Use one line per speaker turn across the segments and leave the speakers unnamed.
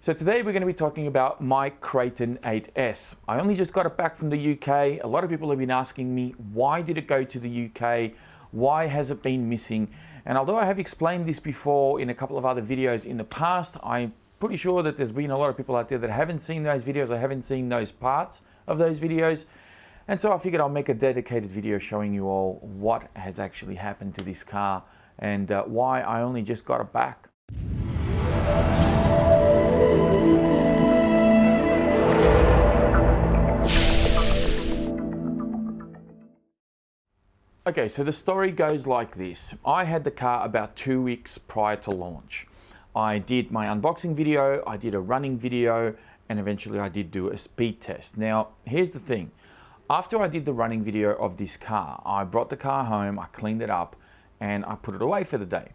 So today we're going to be talking about my Kraton 8S. I only just got it back from the UK. A lot of people have been asking me, why did it go to the UK? Why has it been missing? And although I have explained this before in a couple of other videos in the past, I'm pretty sure that there's been a lot of people out there that haven't seen those videos or haven't seen those parts of those videos. And so I figured I'll make a dedicated video showing you all what has actually happened to this car and why I only just got it back. Okay, so the story goes like this. I had the car about 2 weeks prior to launch. I did my unboxing video, I did a running video, and eventually I did do a speed test. Now, here's the thing. After I did the running video of this car, I brought the car home, I cleaned it up, and I put it away for the day.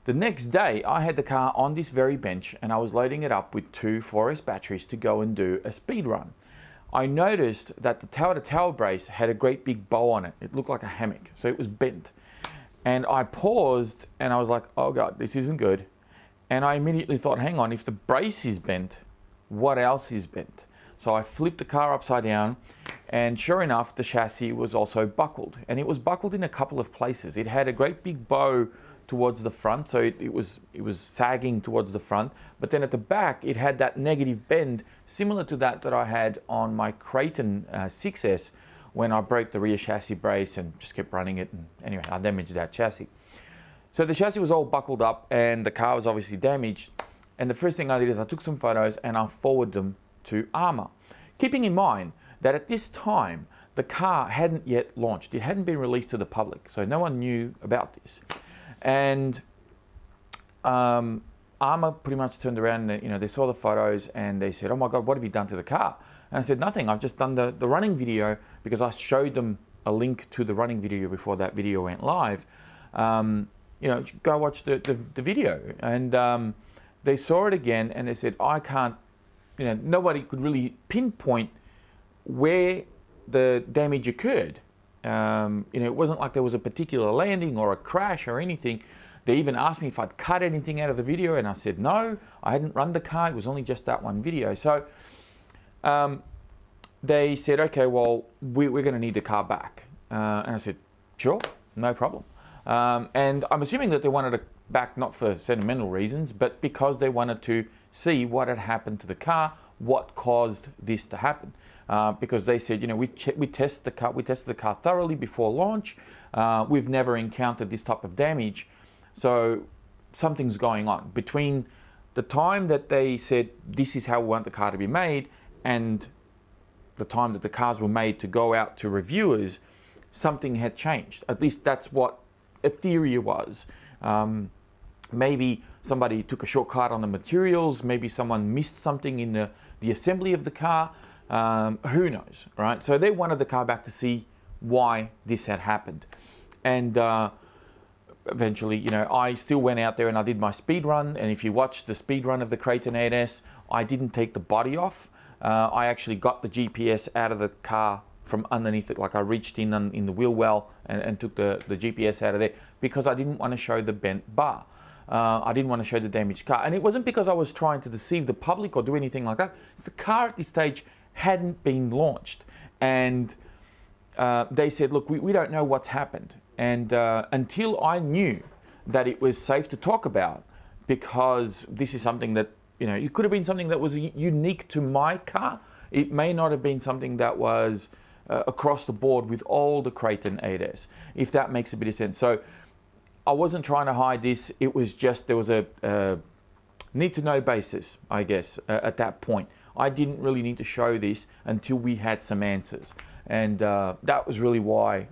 The next day, I had the car on this very bench, and I was loading it up with 2 4S batteries to go and do a speed run. I noticed that the tower-to-tower brace had a great big bow on it. It looked like a hammock, so it was bent. And I paused and I was like, oh God, this isn't good. And I immediately thought, hang on, if the brace is bent, what else is bent? So I flipped the car upside down, and sure enough, the chassis was also buckled. And it was buckled in a couple of places. It had a great big bow towards the front, so it was sagging towards the front, but then at the back it had that negative bend similar to that I had on my Kraton 6S when I broke the rear chassis brace and just kept running it, and anyway I damaged that chassis. So the chassis was all buckled up and the car was obviously damaged, and the first thing I did is I took some photos and I forwarded them to ARRMA, keeping in mind that at this time the car hadn't yet launched. It hadn't been released to the public, so no one knew about this. And ARRMA pretty much turned around and they saw the photos and they said, oh my God, what have you done to the car? And I said, nothing, I've just done the running video, because I showed them a link to the running video before that video went live. Go watch the video. And they saw it again and they said, I can't, nobody could really pinpoint where the damage occurred. It wasn't like there was a particular landing or a crash or anything. They even asked me if I'd cut anything out of the video, and I said no, I hadn't run the car, it was only just that one video. So they said, okay, well, we're going to need the car back. And I said, sure, no problem. And I'm assuming that they wanted it back not for sentimental reasons, but because they wanted to see what had happened to the car, what caused this to happen. Because they said, we tested the car thoroughly before launch. We've never encountered this type of damage, so something's going on. Between the time that they said this is how we want the car to be made and the time that the cars were made to go out to reviewers, something had changed. At least that's what a theory was. Maybe somebody took a shortcut on the materials, maybe someone missed something in the assembly of the car. Who knows, right? So they wanted the car back to see why this had happened. And eventually, I still went out there and I did my speed run. And if you watch the speed run of the Kraton 8S, I didn't take the body off. I actually got the GPS out of the car from underneath it. Like I reached in the wheel well and took the GPS out of there because I didn't want to show the bent bar. I didn't want to show the damaged car. And it wasn't because I was trying to deceive the public or do anything like that. The car at this stage hadn't been launched, and they said, look, we don't know what's happened, and until I knew that it was safe to talk about, because this is something that it could have been something that was unique to my car. It may not have been something that was across the board with all the Kraton 8S, if that makes a bit of sense. So I wasn't trying to hide this. It was just there was a need to know basis, I guess, at that point. I didn't really need to show this until we had some answers. And that was really why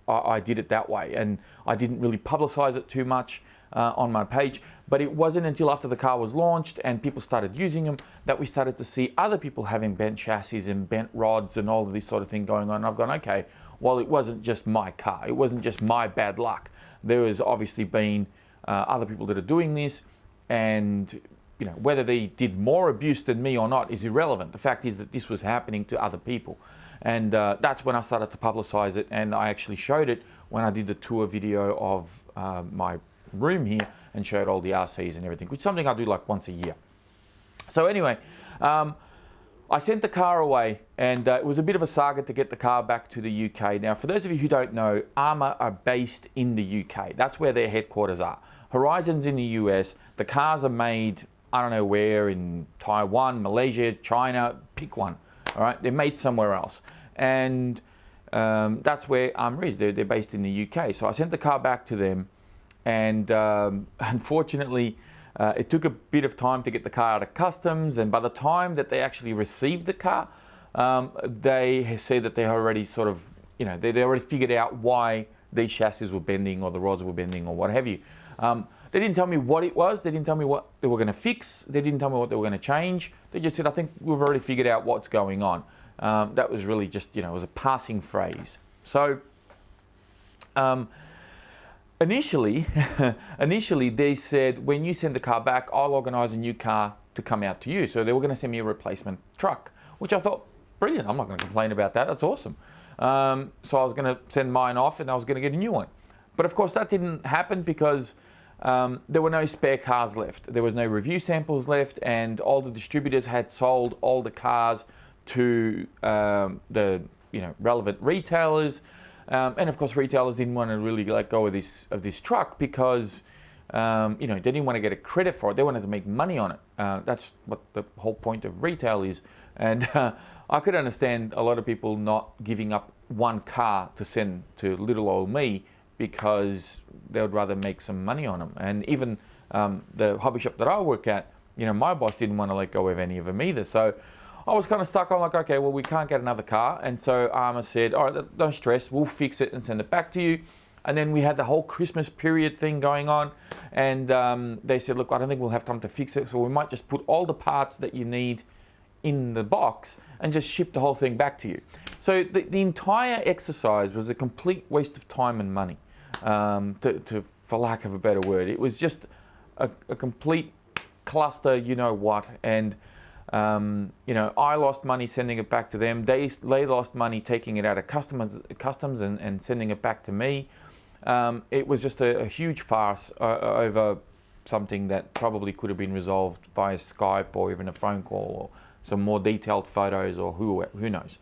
I did it that way. And I didn't really publicize it too much on my page. But it wasn't until after the car was launched and people started using them that we started to see other people having bent chassis and bent rods and all of this sort of thing going on. And I've gone, okay, well, it wasn't just my car. It wasn't just my bad luck. There has obviously been other people that are doing this, and whether they did more abuse than me or not is irrelevant. The fact is that this was happening to other people. And that's when I started to publicize it, and I actually showed it when I did the tour video of my room here and showed all the RCs and everything, which is something I do like once a year. So anyway, I sent the car away, and it was a bit of a saga to get the car back to the UK. Now, for those of you who don't know, ARRMA are based in the UK. That's where their headquarters are. Horizon's in the US. The cars are made, I don't know where, in Taiwan, Malaysia, China, pick one. All right, they're made somewhere else. And that's where ARRMA is. They're based in the UK. So I sent the car back to them, and unfortunately, it took a bit of time to get the car out of customs, and by the time that they actually received the car, they said that they already sort of, they already figured out why these chassis were bending or the rods were bending or what have you. They didn't tell me what it was. They didn't tell me what they were going to fix. They didn't tell me what they were going to change. They just said, I think we've already figured out what's going on. That was really just, it was a passing phrase. So, Initially, they said, when you send the car back, I'll organise a new car to come out to you. So they were going to send me a replacement truck, which I thought, brilliant. I'm not going to complain about that. That's awesome. So I was going to send mine off, and I was going to get a new one. But of course, that didn't happen because there were no spare cars left. There was no review samples left, and all the distributors had sold all the cars to the relevant retailers. And of course, retailers didn't want to really let go of this truck because they didn't want to get a credit for it. They wanted to make money on it. That's what the whole point of retail is. And I could understand a lot of people not giving up one car to send to little old me because they would rather make some money on them. And even the hobby shop that I work at, my boss didn't want to let go of any of them either. So I was kind of stuck. I'm like, okay, well, we can't get another car. And so ARRMA said, all right, don't stress. We'll fix it and send it back to you. And then we had the whole Christmas period thing going on. And they said, look, I don't think we'll have time to fix it. So we might just put all the parts that you need in the box and just ship the whole thing back to you. So the entire exercise was a complete waste of time and money, for lack of a better word. It was just a complete cluster, what. And I lost money sending it back to them. They lost money taking it out of customs and sending it back to me. It was just a huge farce over something that probably could have been resolved via Skype or even a phone call or some more detailed photos or who knows.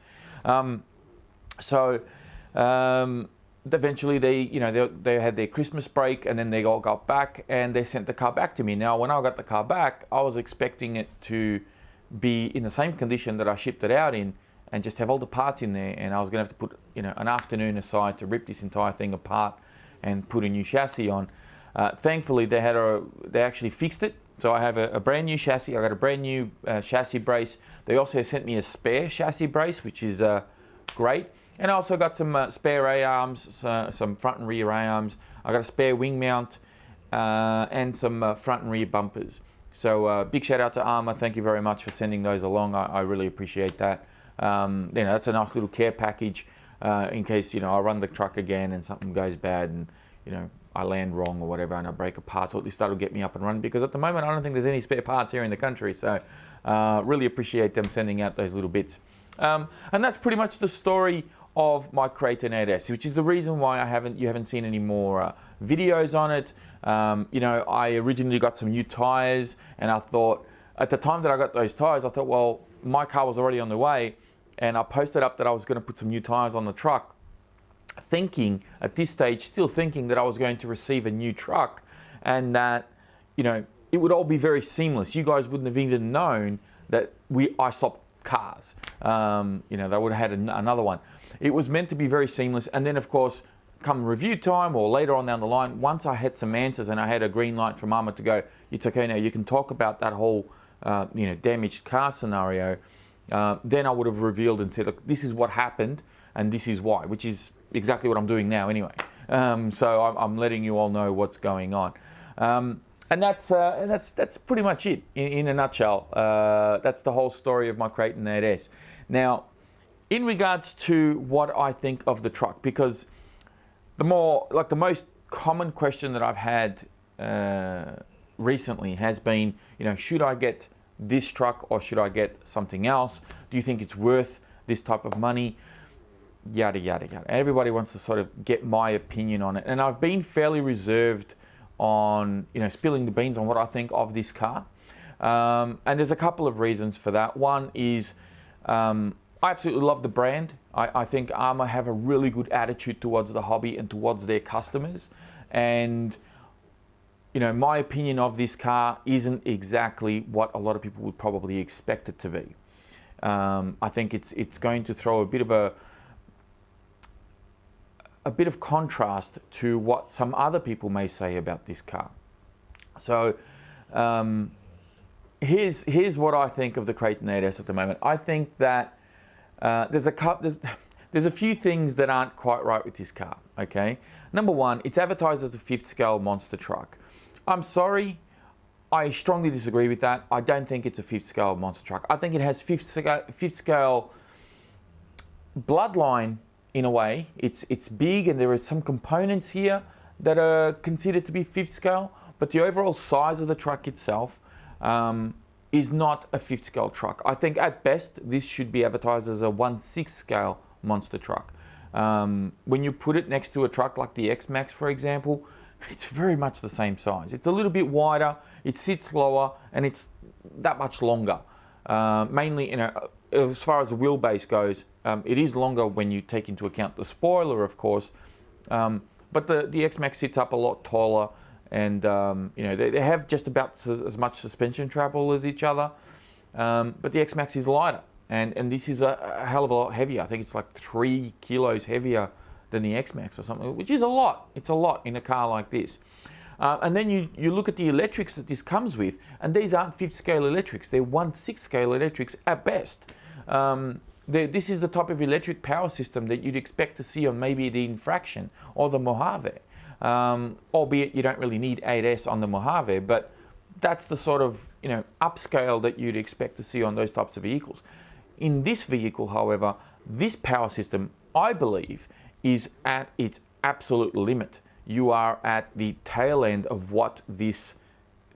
Eventually they had their Christmas break, and then they all got back and they sent the car back to me. Now, when I got the car back, I was expecting it to be in the same condition that I shipped it out in and just have all the parts in there, and I was going to have to put an afternoon aside to rip this entire thing apart and put a new chassis on. Thankfully, they actually fixed it, so I have a brand new chassis. I got a brand new chassis brace. They also sent me a spare chassis brace, which is great, and I also got some spare A-arms, some front and rear A-arms. I got a spare wing mount and some front and rear bumpers. So big shout out to ARRMA. Thank you very much for sending those along. I really appreciate that. That's a nice little care package in case I run the truck again and something goes bad and I land wrong or whatever and I break a part. So at least that'll get me up and running, because at the moment I don't think there's any spare parts here in the country. So really appreciate them sending out those little bits. And that's pretty much the story of my Kraton 8S, which is the reason why you haven't seen any more videos on it. I originally got some new tires, and I thought, at the time that I got those tires, I thought, well, my car was already on the way, and I posted up that I was going to put some new tires on the truck, thinking, at this stage, still thinking that I was going to receive a new truck, and that, it would all be very seamless. You guys wouldn't have even known that I swapped cars. They would have had another one. It was meant to be very seamless, and then, of course, come review time or later on down the line, once I had some answers and I had a green light from ARRMA to go, it's okay now, you can talk about that whole damaged car scenario, then I would have revealed and said, look, this is what happened and this is why, which is exactly what I'm doing now anyway. So I'm letting you all know what's going on. And that's pretty much it in a nutshell. That's the whole story of my Kraton 8S. Now, in regards to what I think of the truck, because the most common question that I've had recently has been, should I get this truck or should I get something else? Do you think it's worth this type of money? Yada, yada, yada. Everybody wants to sort of get my opinion on it. And I've been fairly reserved on, spilling the beans on what I think of this car. And there's a couple of reasons for that. One is I absolutely love the brand. I think ARRMA have a really good attitude towards the hobby and towards their customers. And my opinion of this car isn't exactly what a lot of people would probably expect it to be. I think it's going to throw a bit of contrast to what some other people may say about this car. So here's what I think of the Kraton 8S at the moment. I think that there's a few things that aren't quite right with this car. Okay, number one, it's advertised as a 5th scale monster truck. I'm sorry, I strongly disagree with that. I don't think it's a 5th scale monster truck. I think it has 5th scale bloodline in a way. It's big, and there are some components here that are considered to be 5th scale, but the overall size of the truck itself is not a 5th scale truck. I think at best this should be advertised as a 1/6 scale monster truck. When you put it next to a truck like the X-Max, for example, it's very much the same size. It's a little bit wider, it sits lower, and it's that much longer. Mainly, as far as the wheelbase goes, it is longer when you take into account the spoiler, of course. But the X-Max sits up a lot taller, and they have just about as much suspension travel as each other. But the X-Max is lighter, and this is a hell of a lot heavier. I think it's like 3 kilos heavier than the X-Max or something, which is a lot. It's a lot in a car like this. And then you look at the electrics that this comes with, and these aren't 5th scale electrics. They're 1/6 scale electrics at best. This is the type of electric power system that you'd expect to see on maybe the Infraction or the Mojave. Albeit you don't really need 8S on the Mojave, but that's the sort of upscale that you'd expect to see on those types of vehicles. In this vehicle, however, this power system, I believe, is at its absolute limit. You are at the tail end of what this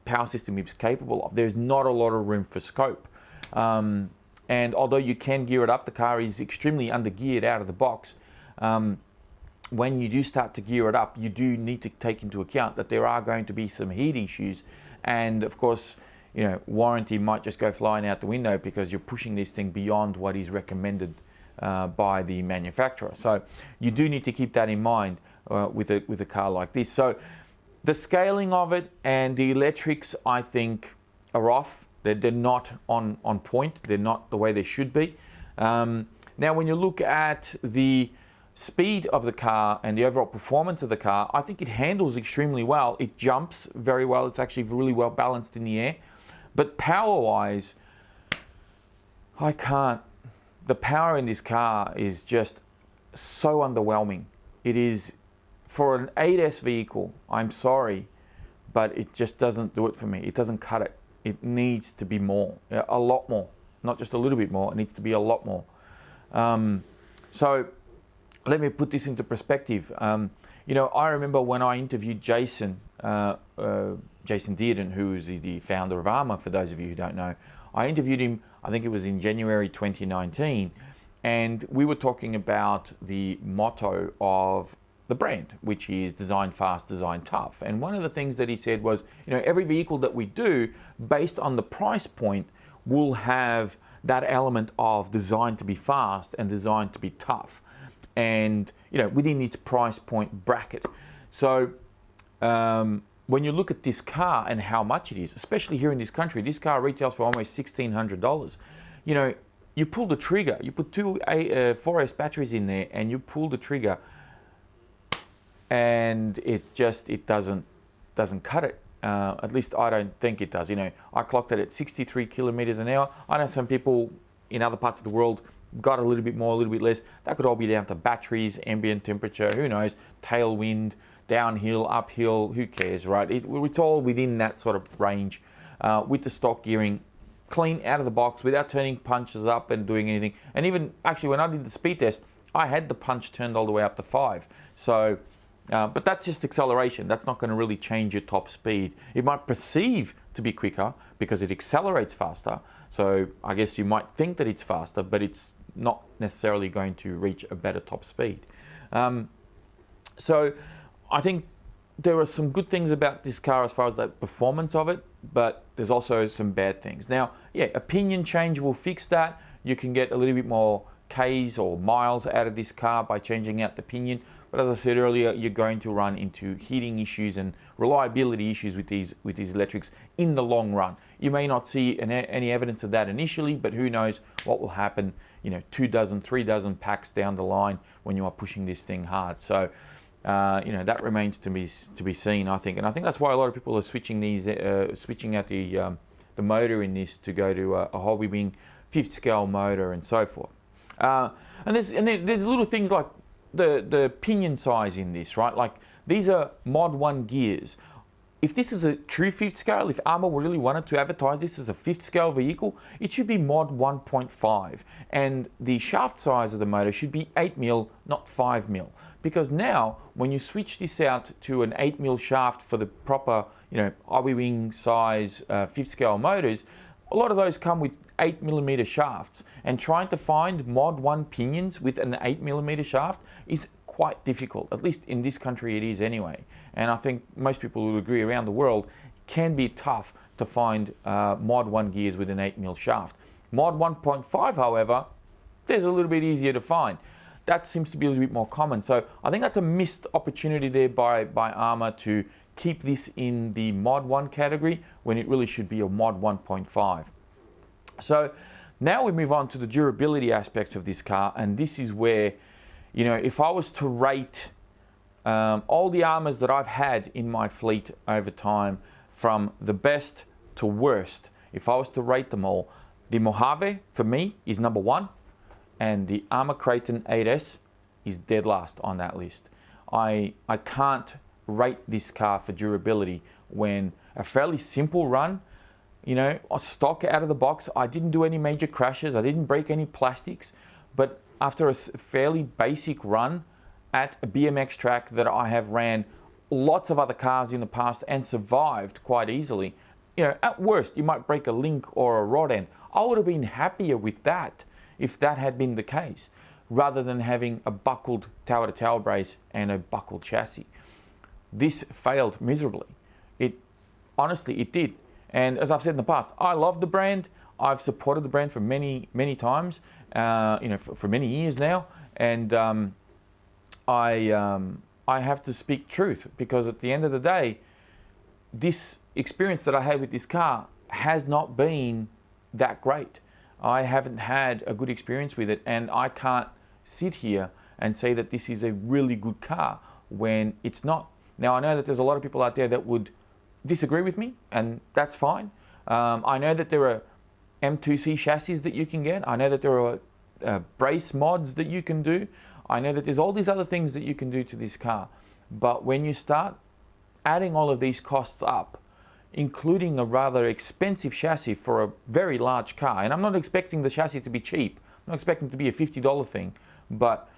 power system is capable of. There's not a lot of room for scope. And although you can gear it up, the car is extremely under-geared out of the box. When you do start to gear it up, you do need to take into account that there are going to be some heat issues. And of course, warranty might just go flying out the window because you're pushing this thing beyond what is recommended by the manufacturer. So you do need to keep that in mind with a car like this. So the scaling of it and the electrics, I think, are off. They're not on point. They're not the way they should be. Now, when you look at the speed of the car and the overall performance of the car, I think it handles extremely well. It jumps very well. It's actually really well balanced in the air. But power-wise, I can't. The power in this car is just so underwhelming. It is, for an 8S vehicle, I'm sorry, but it just doesn't do it for me. It doesn't cut it. It needs to be more, a lot more, not just a little bit more. It needs to be a lot more. So let me put this into perspective. I remember when I interviewed Jason Dearden, who is the founder of ARRMA, for those of you who don't know. I interviewed him, I think it was in January 2019, and we were talking about the motto of the brand, which is design fast, design tough. And one of the things that he said was, every vehicle that we do, based on the price point, will have that element of designed to be fast and designed to be tough, and within its price point bracket. So when you look at this car and how much it is, especially here in this country, this car retails for almost $1,600. You pull the trigger, you put two 4S batteries in there, and you pull the trigger, and it doesn't cut it. At least I don't think it does. I clocked it at 63 kilometers an hour. I know some people in other parts of the world got a little bit more, a little bit less. That could all be down to batteries, ambient temperature, who knows, tailwind, downhill, uphill, who cares, right? It's all within that sort of range with the stock gearing, clean out of the box without turning punches up and doing anything. And even actually when I did the speed test, I had the punch turned all the way up to 5. So, but that's just acceleration. That's not going to really change your top speed. It might perceive to be quicker because it accelerates faster. So I guess you might think that it's faster, but it's not necessarily going to reach a better top speed. So I think there are some good things about this car as far as the performance of it, but there's also some bad things. Now, yeah, a pinion change will fix that. You can get a little bit more Ks or miles out of this car by changing out the pinion. But as I said earlier, you're going to run into heating issues and reliability issues with these electrics in the long run. You may not see any evidence of that initially, but who knows what will happen, 2 dozen, 3 dozen packs down the line when you are pushing this thing hard. So, that remains to be seen, I think. And I think that's why a lot of people are switching out the motor in this to go to a hobby wing 5th scale motor and so forth. And there's little things like the pinion size in this, right? Like these are Mod 1 gears. If this is a true 5th scale, if ARRMA really wanted to advertise this as a 5th scale vehicle, it should be Mod 1.5. And the shaft size of the motor should be 8mm, not 5mm. Because now, when you switch this out to an 8mm shaft for the proper, hobby wing size 5th scale motors, a lot of those come with 8mm shafts, and trying to find Mod 1 pinions with an 8mm shaft is quite difficult. At least in this country it is anyway. And I think most people will agree around the world it can be tough to find Mod 1 gears with an 8mm shaft. Mod 1.5, however, there's a little bit easier to find. That seems to be a little bit more common. So I think that's a missed opportunity there by ARRMA to keep this in the Mod 1 category when it really should be a Mod 1.5. So now we move on to the durability aspects of this car, and this is where, if I was to rate all the ARRMAs that I've had in my fleet over time, from the best to worst, if I was to rate them all, the Mojave for me is number 1, and the ARRMA Kraton 8S is dead last on that list. I can't rate this car for durability when a fairly simple run, stock out of the box, I didn't do any major crashes, I didn't break any plastics, but after a fairly basic run at a BMX track that I have ran lots of other cars in the past and survived quite easily, at worst you might break a link or a rod end. I would have been happier with that if that had been the case, rather than having a buckled tower-to-tower brace and a buckled chassis. This failed miserably. Honestly, it did. And as I've said in the past, I love the brand. I've supported the brand for many, many times, for many years now. And I have to speak truth, because at the end of the day, this experience that I had with this car has not been that great. I haven't had a good experience with it, and I can't sit here and say that this is a really good car when it's not. Now, I know that there's a lot of people out there that would disagree with me, and that's fine. I know that there are M2C chassis that you can get. I know that there are brace mods that you can do. I know that there's all these other things that you can do to this car. But when you start adding all of these costs up, including a rather expensive chassis for a very large car, and I'm not expecting the chassis to be cheap, I'm not expecting it to be a $50 thing, but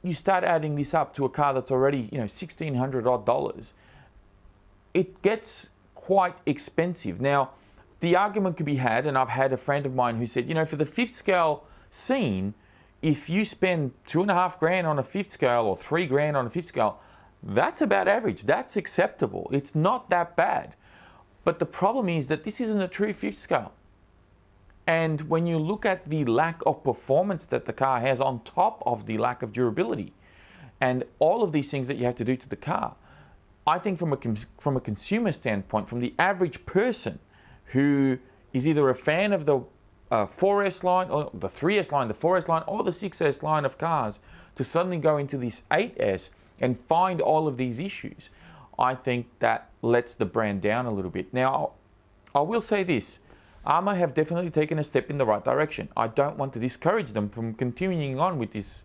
you start adding this up to a car that's already, $1,600 odd, it gets quite expensive. Now, the argument could be had, and I've had a friend of mine who said, for the 5th scale scene, if you spend $2,500 on a 5th scale or $3,000 on a 5th scale, that's about average. That's acceptable. It's not that bad. But the problem is that this isn't a true 5th scale. And when you look at the lack of performance that the car has on top of the lack of durability and all of these things that you have to do to the car, I think from a consumer standpoint, from the average person who is either a fan of the 4S line or the 3S line, the 4S line or the 6S line of cars, to suddenly go into this 8S and find all of these issues, I think that lets the brand down a little bit. Now, I will say this. ARRMA have definitely taken a step in the right direction. I don't want to discourage them from continuing on with this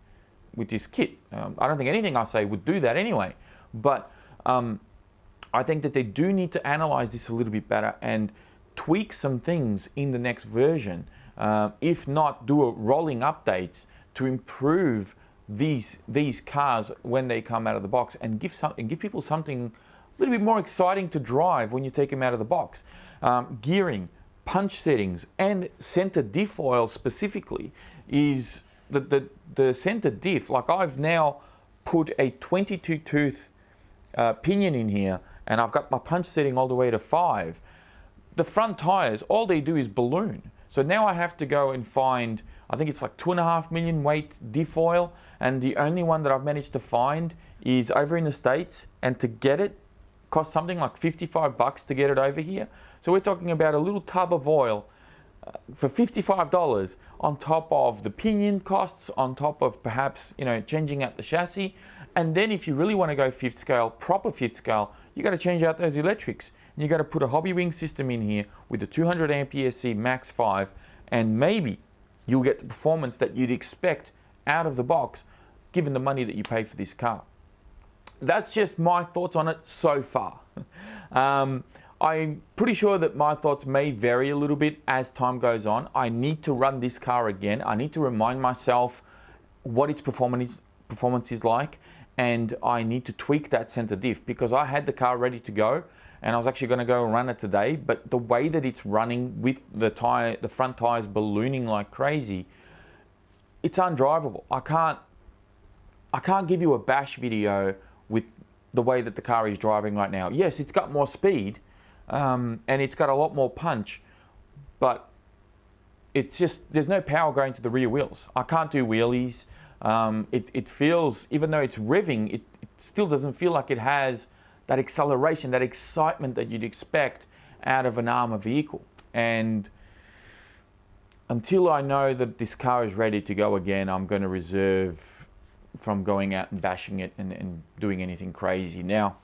kit. I don't think anything I say would do that anyway. But I think that they do need to analyze this a little bit better and tweak some things in the next version. If not, do a rolling updates to improve these cars when they come out of the box, and give people something a little bit more exciting to drive when you take them out of the box. Gearing, punch settings, and center diff oil specifically is the center diff. Like, I've now put a 22 tooth pinion in here, and I've got my punch setting all the way to 5. The front tires, all they do is balloon. So now I have to go and find, I think it's like 2.5 million weight diff oil, and the only one that I've managed to find is over in the States, and to get it costs something like $55 to get it over here. So we're talking about a little tub of oil for $55 on top of the pinion costs, on top of perhaps, you know, changing out the chassis. And then if you really want to go 5th scale, proper 5th scale, you got to change out those electrics. And you got to put a hobby wing system in here with the 200 amp ESC Max 5, and maybe you'll get the performance that you'd expect out of the box given the money that you pay for this car. That's just my thoughts on it so far. I'm pretty sure that my thoughts may vary a little bit as time goes on. I need to run this car again. I need to remind myself what its performance is like, and I need to tweak that center diff, because I had the car ready to go and I was actually going to go and run it today, but the way that it's running with the front tires ballooning like crazy, it's undrivable. I can't give you a bash video with the way that the car is driving right now. Yes, it's got more speed, and it's got a lot more punch, but it's just, there's no power going to the rear wheels. I can't do wheelies. It feels, even though it's revving, it still doesn't feel like it has that acceleration, that excitement that you'd expect out of an ARRMA vehicle. And until I know that this car is ready to go again, I'm going to reserve from going out and bashing it and doing anything crazy. Now,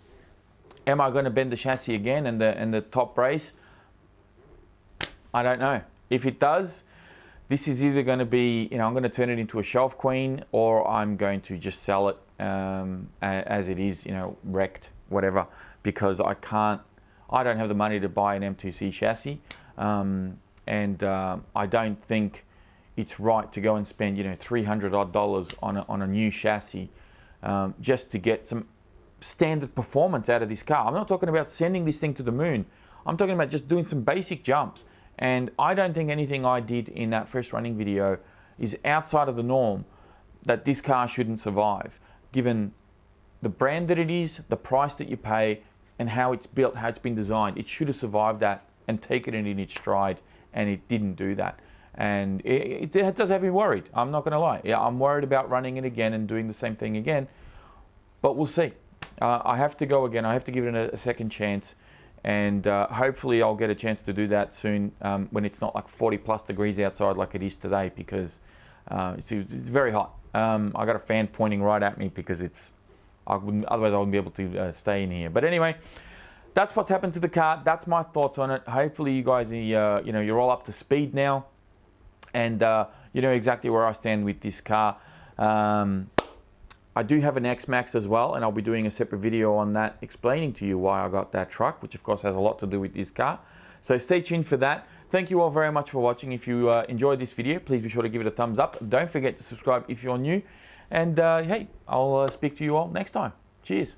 am I going to bend the chassis again and the top brace? I don't know. If it does, this is either going to be, you know, I'm going to turn it into a shelf queen, or I'm going to just sell it as it is, you know, wrecked, whatever, because I don't have the money to buy an M2C chassis, and I don't think it's right to go and spend, you know, $300 odd on a new chassis just to get some standard performance out of this car. I'm not talking about sending this thing to the moon. I'm talking about just doing some basic jumps. And I don't think anything I did in that first running video is outside of the norm that this car shouldn't survive, given the brand that it is, the price that you pay, and how it's built, how it's been designed. It should have survived that and taken it in its stride, and it didn't do that. And it does have me worried. I'm not going to lie. Yeah, I'm worried about running it again and doing the same thing again, but we'll see. I have to go again. I have to give it a second chance. And hopefully I'll get a chance to do that soon when it's not like 40+ degrees outside like it is today, because it's very hot. I got a fan pointing right at me because otherwise I wouldn't be able to stay in here. But anyway, that's what's happened to the car. That's my thoughts on it. Hopefully you guys, you know, you're all up to speed now, and you know exactly where I stand with this car. I do have an X-Max as well, and I'll be doing a separate video on that, explaining to you why I got that truck, which of course has a lot to do with this car. So stay tuned for that. Thank you all very much for watching. If you enjoyed this video, please be sure to give it a thumbs up. Don't forget to subscribe if you're new. And hey, I'll speak to you all next time. Cheers.